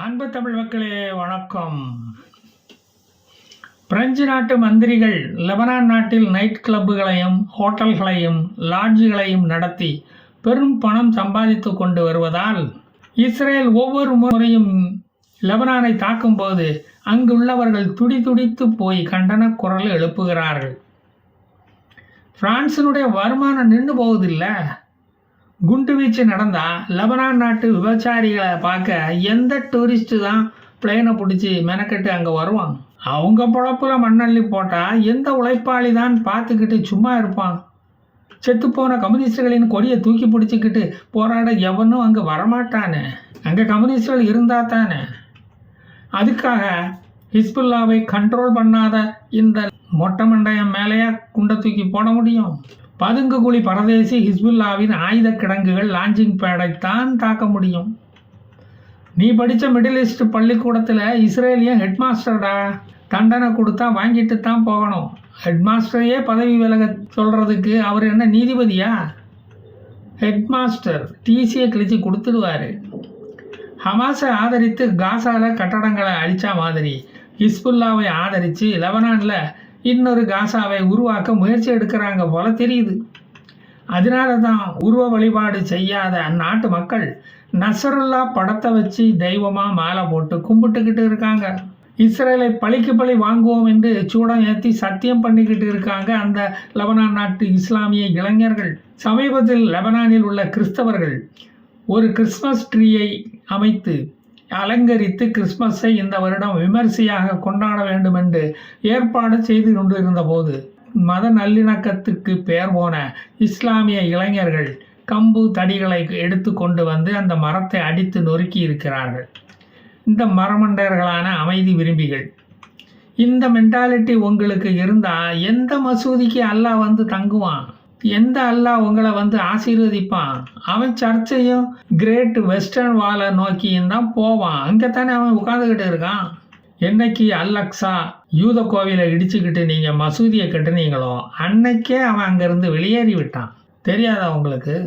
அன்பு தமிழ் மக்களே வணக்கம். பிரெஞ்சு நாட்டு மந்திரிகள் லெபனான் நாட்டில் நைட் கிளப்புகளையும் ஹோட்டல்களையும் லாட்ஜுகளையும் நடத்தி பெரும் பணம் சம்பாதித்து கொண்டு வருவதால் இஸ்ரேல் ஒவ்வொரு முறையும் லெபனானை தாக்கும் போது அங்குள்ளவர்கள் துடித்து போய் கண்டன குரல் எழுப்புகிறார்கள். பிரான்சினுடைய வருமானம் நின்று போவதில்லை. குண்டு வீச்சு நடந்தால் லெபனான் நாட்டு விபச்சாரிகளை பார்க்க எந்த டூரிஸ்ட்டு தான் பிளேனை பிடிச்சி மெனக்கெட்டு அங்கே வருவான்? அவங்க பொழப்புல மண்ணள்ளி போட்டால் எந்த உழைப்பாளி தான் பார்த்துக்கிட்டு சும்மா இருப்பான்? செத்துப்போன கம்யூனிஸ்டுகளின் கொடியை தூக்கி பிடிச்சிக்கிட்டு போராட எவனும் அங்கே வரமாட்டானே. அங்கே கம்யூனிஸ்டுகள் இருந்தால் தானே. அதுக்காக ஹிஸ்புல்லாவை கண்ட்ரோல் பண்ணாத இந்த மொட்டை மண்டையம் மேலேயே குண்டை தூக்கி போட முடியும்? பதுங்கு குழி பரதேசி ஹிஸ்புல்லாவின் ஆயுத கிடங்குகள் லான்ச்சிங் பேடைத்தான் தாக்க முடியும். நீ படித்த மிடில் ஈஸ்ட் பள்ளிக்கூடத்தில் இஸ்ரேலியன் ஹெட்மாஸ்டர்டா. தண்டனை கொடுத்தா வாங்கிட்டு தான் போகணும். ஹெட்மாஸ்டரையே பதவி விலக சொல்கிறதுக்கு அவர் என்ன நீதிபதியா? ஹெட்மாஸ்டர் டிசியை கிழிச்சு கொடுத்துடுவார். ஹமாஸை ஆதரித்து காசாவில் கட்டடங்களை அழித்தா மாதிரி ஹிஸ்புல்லாவை ஆதரித்து லெபனானில் இன்னொரு காசாவை உருவாக்க முயற்சி எடுக்கிறாங்க போல தெரியுது. அதனால தான் உருவ வழிபாடு செய்யாத அந்நாட்டு மக்கள் நசருல்லா படத்தை வச்சு தெய்வமாக மாலை போட்டு கும்பிட்டுக்கிட்டு இருக்காங்க. இஸ்ரேலை பழிக்கு பழி வாங்குவோம் என்று சூடம் ஏற்றி சத்தியம் பண்ணிக்கிட்டு இருக்காங்க அந்த லெபனான் நாட்டு இஸ்லாமிய இளைஞர்கள். சமீபத்தில் லெபனானில் உள்ள கிறிஸ்தவர்கள் ஒரு கிறிஸ்மஸ் ட்ரீயை அமைத்து அலங்கரித்து கிறிஸ்மஸை இந்த வருடம் விமர்சையாக கொண்டாட வேண்டும் என்று ஏற்பாடு செய்து கொண்டிருந்த போது மத நல்லிணக்கத்துக்கு பெயர் போன இஸ்லாமிய இளைஞர்கள் கம்பு தடிகளை எடுத்து கொண்டு வந்து அந்த மரத்தை அடித்து நொறுக்கி இருக்கிறார்கள். இந்த மரமண்டர்களான அமைதி விரும்பிகள். இந்த மென்டாலிட்டி உங்களுக்கு இருந்தால் எந்த மசூதிக்கு அல்லாஹ் வந்து தங்குவான்? எந்த அல்லாஹ் உங்களை வந்து ஆசீர்வதிப்பான்? அவன் சர்ச்சையும் கிரேட் வெஸ்டர்ன் வாலை நோக்கியும் தான் போவான். அங்கே தானே அவன் உட்காந்துக்கிட்டு இருக்கான். என்னைக்கு அல்-அக்ஸா யூத கோவிலை இடிச்சுக்கிட்டு நீங்கள் மசூதியை கட்டுனீங்களோ அன்னைக்கே அவன் அங்கேருந்து வெளியேறி விட்டான். தெரியாதா உங்களுக்கு?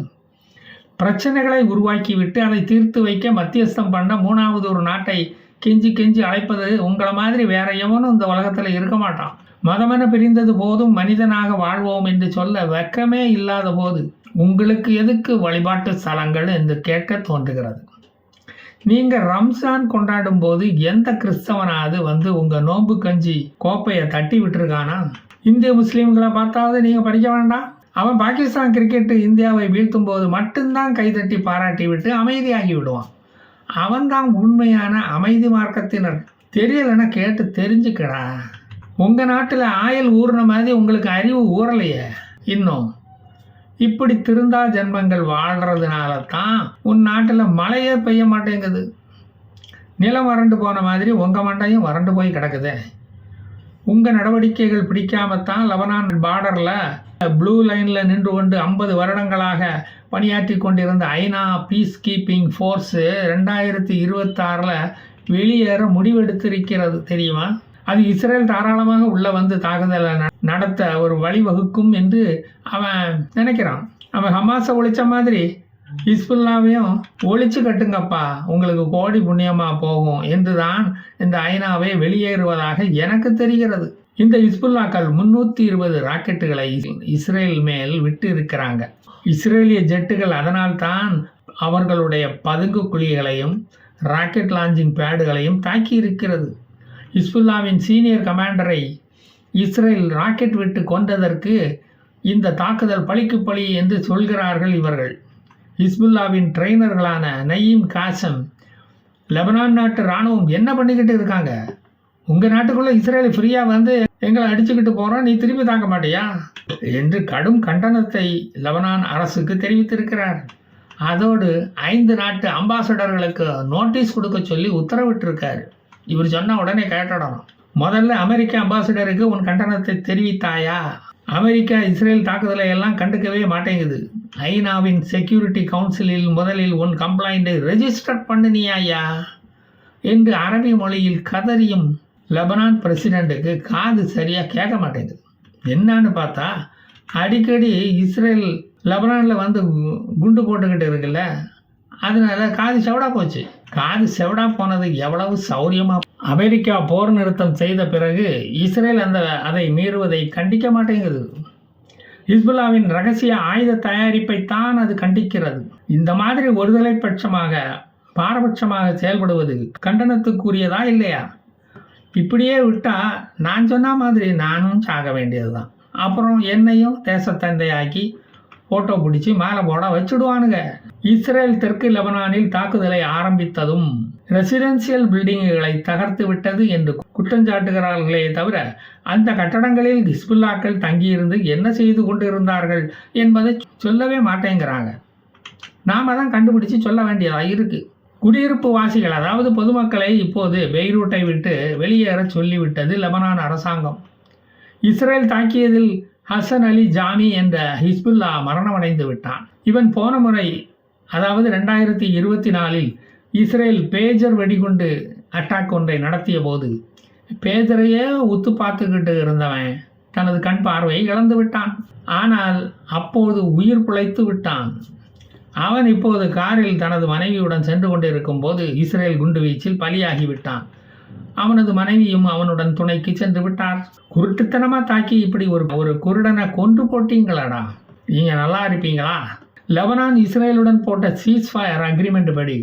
பிரச்சனைகளை உருவாக்கி விட்டு அதை தீர்த்து வைக்க மத்தியஸ்தம் பண்ண மூணாவது ஒரு நாட்டை கெஞ்சி அழைப்பது உங்களை மாதிரி வேற எவனும் இந்த உலகத்தில் இருக்க மாட்டான். மதமென பிரிந்தது போதும் மனிதனாக வாழ்வோம் என்று சொல்ல வெக்கமே இல்லாத போது உங்களுக்கு எதுக்கு வழிபாட்டு ஸ்தலங்கள் என்று கேட்க தோன்றுகிறது. நீங்கள் ரம்ஜான் கொண்டாடும் போது எந்த கிறிஸ்தவனாவது வந்து உங்கள் நோன்பு கஞ்சி கோப்பையை தட்டி விட்டுருக்கானா? இந்திய முஸ்லீம்களை பார்த்தாவது நீங்கள் படிக்க வேண்டாம். அவன் பாகிஸ்தான் கிரிக்கெட்டு இந்தியாவை வீழ்த்தும் போது மட்டும்தான் கைதட்டி பாராட்டி விட்டு அமைதியாகி விடுவான். அவன்தான் உண்மையான அமைதி மார்க்கத்தினர். தெரியலைன்னா கேட்டு தெரிஞ்சுக்கடா. உங்கள் நாட்டில் ஆயில் ஊறின மாதிரி உங்களுக்கு அறிவு ஊறலையே இன்னும். இப்படி திருந்தா ஜென்மங்கள் வாழ்கிறதுனால தான் உன் நாட்டில் மழையே பெய்ய மாட்டேங்குது. நிலம் வறண்டு போன மாதிரி உங்கள் மண்டையும் வறண்டு போய் கிடக்குது. உங்கள் நடவடிக்கைகள் பிடிக்காமத்தான் லெபனான் பார்டரில் ப்ளூ லைனில் நின்று கொண்டு 50 வருடங்களாக பணியாற்றி கொண்டிருந்த ஐநா பீஸ் கீப்பிங் ஃபோர்ஸு 2026 வெளியேற முடிவெடுத்திருக்கிறது தெரியுமா? அது இஸ்ரேல் தாராளமாக உள்ளே வந்து தாக்குதலை நடத்த ஒரு வழிவகுக்கும் என்று அவன் நினைக்கிறான். அவன் ஹமாஸை ஒழிச்ச மாதிரி ஹிஸ்புல்லாவையும் ஒழிச்சு கட்டுங்கப்பா, உங்களுக்கு கோடி புண்ணியமாக போகும் என்று தான் இந்த ஐநாவை வெளியேறுவதாக எனக்கு தெரிகிறது. இந்த ஹிஸ்புல்லாக்கள் 320 ராக்கெட்டுகளை இஸ்ரேல் மேல் விட்டு இருக்கிறாங்க. இஸ்ரேலிய ஜெட்டுகள் அதனால் தான் அவர்களுடைய பதுங்கு குழிகளையும் ராக்கெட் லான்ச்சிங் பேடுகளையும் தாக்கி இருக்கிறது. ஹிஸ்புல்லாவின் சீனியர் கமாண்டரை இஸ்ரேல் ராக்கெட் விட்டு கொண்டதற்கு இந்த தாக்குதல் பழிக்கு பழி என்று சொல்கிறார்கள் இவர்கள். ஹிஸ்புல்லாவின் ட்ரெயினர்களான நயீம் காசம் லெபனான் நாட்டு இராணுவம் என்ன பண்ணிக்கிட்டு இருக்காங்க? உங்கள் நாட்டுக்குள்ளே இஸ்ரேல் ஃப்ரீயாக வந்து எங்களை அடிச்சுக்கிட்டு போகிறோம், நீ திரும்பி தாக்க மாட்டியா என்று கடும் கண்டனத்தை லெபனான் அரசுக்கு தெரிவித்திருக்கிறார். அதோடு 5 நாட்டு அம்பாசடர்களுக்கு நோட்டீஸ் கொடுக்க சொல்லி உத்தரவிட்டிருக்காரு. இவர் சொன்னால் உடனே கேட்டுடணும். முதல்ல அமெரிக்க அம்பாசிடருக்கு உன் கண்டனத்தை தெரிவித்தாயா? அமெரிக்கா இஸ்ரேல் தாக்குதலை எல்லாம் கண்டுக்கவே மாட்டேங்குது. ஐநாவின் செக்யூரிட்டி கவுன்சிலில் முதலில் உன் கம்ப்ளைண்ட்டை ரெஜிஸ்டர் பண்ணினியாயா என்று அரபி மொழியில் கதறியும் லெபனான் பிரசிடெண்ட்டுக்கு காது சரியாக கேட்க மாட்டேங்குது. என்னன்னு பார்த்தா அடிக்கடி இஸ்ரேல் லெபனானில் வந்து குண்டு போட்டுக்கிட்டு இருக்குல்ல, அதனால காது செவடா போச்சு. காது செவடா போனது எவ்வளவு சௌரியமா. அமெரிக்கா போர் நிறுத்தம் செய்த பிறகு இஸ்ரேல் அதை மீறுவதை கண்டிக்க மாட்டேங்குது. ஹிஸ்புல்லாவின் ரகசிய ஆயுத தயாரிப்பை தான் அது கண்டிக்கிறது. இந்த மாதிரி ஒருதலை பாரபட்சமாக செயல்படுவது கண்டனத்துக்குரியதா இல்லையா? இப்படியே விட்டா நான் சொன்ன மாதிரி நானும் சாக வேண்டியதுதான். அப்புறம் என்னையும் தேசத்தந்தையாக்கி போட்டோ பிடிச்சி மேலே போட வச்சுடுவானுங்க. இஸ்ரேல் தெற்கு லெபனானில் தாக்குதலை ஆரம்பித்ததும் ரெசிடென்சியல் பில்டிங்குகளை தகர்த்து விட்டது என்று குற்றஞ்சாட்டுகிறார்களே தவிர அந்த கட்டடங்களில் ஹிஸ்புல்லாக்கள் தங்கியிருந்து என்ன செய்து கொண்டிருந்தார்கள் என்பதை சொல்லவே மாட்டேங்கிறாங்க. நாம் தான் கண்டுபிடிச்சு சொல்ல வேண்டியதாக இருக்கு. குடியிருப்பு வாசிகள், அதாவது பொதுமக்களை இப்போது பெய்ரூட்டை விட்டு வெளியேற சொல்லிவிட்டது லெபனான் அரசாங்கம். இஸ்ரேல் தாக்கியதில் ஹசன் அலி ஜாமி என்ற ஹிஸ்புல்லா மரணமடைந்து விட்டான். இவன் போன முறை, அதாவது 2024 இஸ்ரேல் பேஜர் வெடிகுண்டு அட்டாக் ஒன்றை நடத்திய போது பேஜரையே உத்து பார்த்துக்கிட்டு இருந்தவன் தனது கண் பார்வையை இழந்து விட்டான். ஆனால் அப்போது உயிர் பிழைத்து விட்டான். அவன் இப்போது காரில் தனது மனைவியுடன் சென்று கொண்டிருக்கும் போது இஸ்ரேல் குண்டுவீச்சில் பலியாகிவிட்டான். அவனது மனைவியும் அவனுடன் துணைக்கு சென்று விட்டார். குருட்டுத்தனமா தாக்கி இப்படி ஒரு குருடனை கொன்று போட்டீங்களாடா, நீங்க நல்லா இருப்பீங்களா? லெபனான் இஸ்ரேலுடன் போட்ட சீஸ்ஃபயர் அக்ரிமெண்ட் படி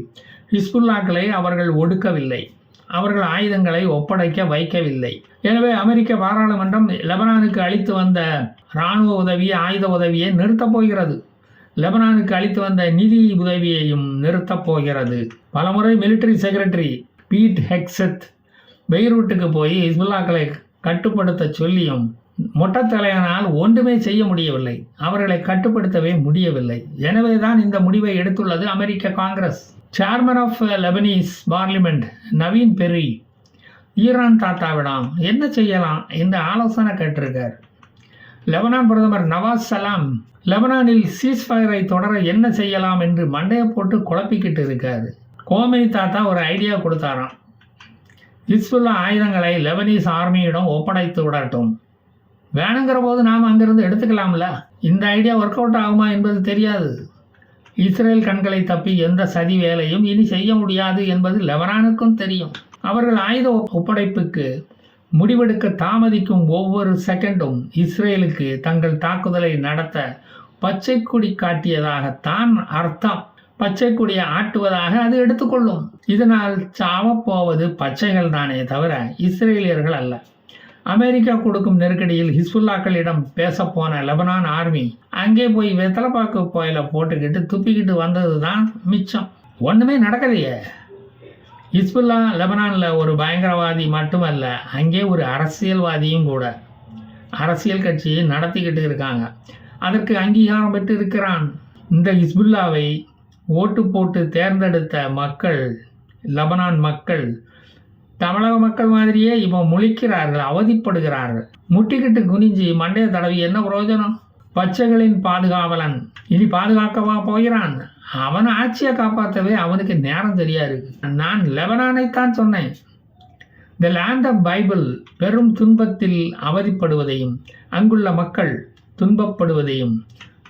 ஹிஸ்புல்லாக்களை அவர்கள் ஒடுக்கவில்லை, அவர்கள் ஆயுதங்களை ஒப்படைக்க வைக்கவில்லை. எனவே அமெரிக்க பாராளுமன்றம் லெபனானுக்கு அளித்து வந்த இராணுவ உதவி, ஆயுத உதவியை நிறுத்தப் போகிறது. லெபனானுக்கு அளித்து வந்த நிதி உதவியையும் நிறுத்தப் போகிறது. பலமுறை மிலிட்டரி செக்ரட்டரி பீட் ஹெக்ஸெத் பெய்ரூட்டுக்கு போய் ஹிஸ்புல்லாக்களை கட்டுப்படுத்த சொல்லியும் மொட்டத்தலையனால் ஒன்றுமே செய்ய முடியவில்லை, அவர்களை கட்டுப்படுத்தவே முடியவில்லை. எனவே தான் இந்த முடிவை எடுத்துள்ளது அமெரிக்க Congress. Chairman of Lebanese parliament Nabih Berri Iran தாத்தாவிடம் என்ன செய்யலாம் என்று ஆலோசனை கேட்டிருக்கார். லெபனான் பிரதமர் நவாஸ் சலாம் லெபனானில் சீஸ்ஃபயரை தொடர என்ன செய்யலாம் என்று மண்டையை போட்டு குழப்பிக்கிட்டு இருக்காரு. கோமெனி தாத்தா ஒரு ஐடியா கொடுத்தாராம். ஹிஸ்புல்லா ஆயுதங்களை லெபனீஸ் ஆர்மியிடம் ஒப்படைத்து விடட்டும், வேணுங்கிற போது நாம் அங்கிருந்து எடுத்துக்கலாம்ல. இந்த ஐடியா ஒர்க் அவுட் ஆகுமா என்பது தெரியாது. இஸ்ரேல் கண்களை தப்பி எந்த சதி வேலையும் இனி செய்ய முடியாது என்பது லெபனானுக்கும் தெரியும். அவர்கள் ஆயுத ஒப்படைப்புக்கு முடிவெடுக்க தாமதிக்கும் ஒவ்வொரு செகண்டும் இஸ்ரேலுக்கு தங்கள் தாக்குதலை நடத்த பச்சை கொடி காட்டியதாகத்தான் அர்த்தம். பச்சை கொடியை ஆட்டுவதாக அது எடுத்துக்கொள்ளும். இதனால் சாவப்போவது பச்சைகள் தானே தவிர இஸ்ரேலியர்கள் அல்ல. அமெரிக்கா கொடுக்கும் நெருக்கடியில் ஹிஸ்புல்லாக்களிடம் பேசப்போன லெபனான் ஆர்மி அங்கே போய் வெத்தலைப்பாக்கு புயலை போட்டுக்கிட்டு துப்பிக்கிட்டு வந்தது தான் மிச்சம். ஒன்றுமே நடக்கலையே. ஹிஸ்புல்லா லெபனானில் ஒரு பயங்கரவாதி மட்டுமல்ல, அங்கே ஒரு அரசியல்வாதியும் கூட. அரசியல் கட்சியை நடத்திக்கிட்டு இருக்காங்க, அதற்கு அங்கீகாரம் பெற்று இருக்கிறான். இந்த ஹிஸ்புல்லாவை ஓட்டு போட்டு தேர்ந்தெடுத்த மக்கள், லெபனான் மக்கள் தமிழக மக்கள் மாதிரியே இப்போ முழிக்கிறார்கள், அவதிப்படுகிறார்கள். முட்டிக்கிட்டு குனிஞ்சி மண்டைய தடவி என்ன பிரயோஜனம்? பச்சைகளின் பாதுகாவலன் இனி பாதுகாக்கவா போகிறான்? அவன் ஆட்சியை காப்பாற்றவே அவனுக்கு நேரம் தெரியாது. நான் லெபனானைத்தான் சொன்னேன். த லேண்ட் ஆஃப் பைபிள் பெரும் துன்பத்தில் அவதிப்படுவதையும், அங்குள்ள மக்கள் துன்பப்படுவதையும்,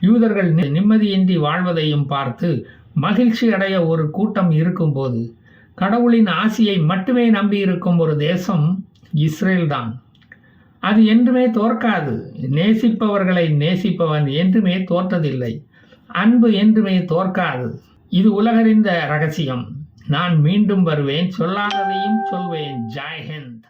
யூதர்கள் நிம்மதியின்றி வாழ்வதையும் பார்த்து மகிழ்ச்சி அடைய ஒரு கூட்டம் இருக்கும்போது கடவுளின் ஆசியை மட்டுமே நம்பியிருக்கும் ஒரு தேசம் இஸ்ரேல் தான். அது என்றுமே தோற்காது. நேசிப்பவர்களை நேசிப்பவன் என்றுமே தோற்றதில்லை. அன்பு என்றுமே தோற்காது. இது உலகறிந்த ரகசியம். நான் மீண்டும் வருவேன், சொல்லாததையும் சொல்வேன். ஜெய் ஹிந்த்.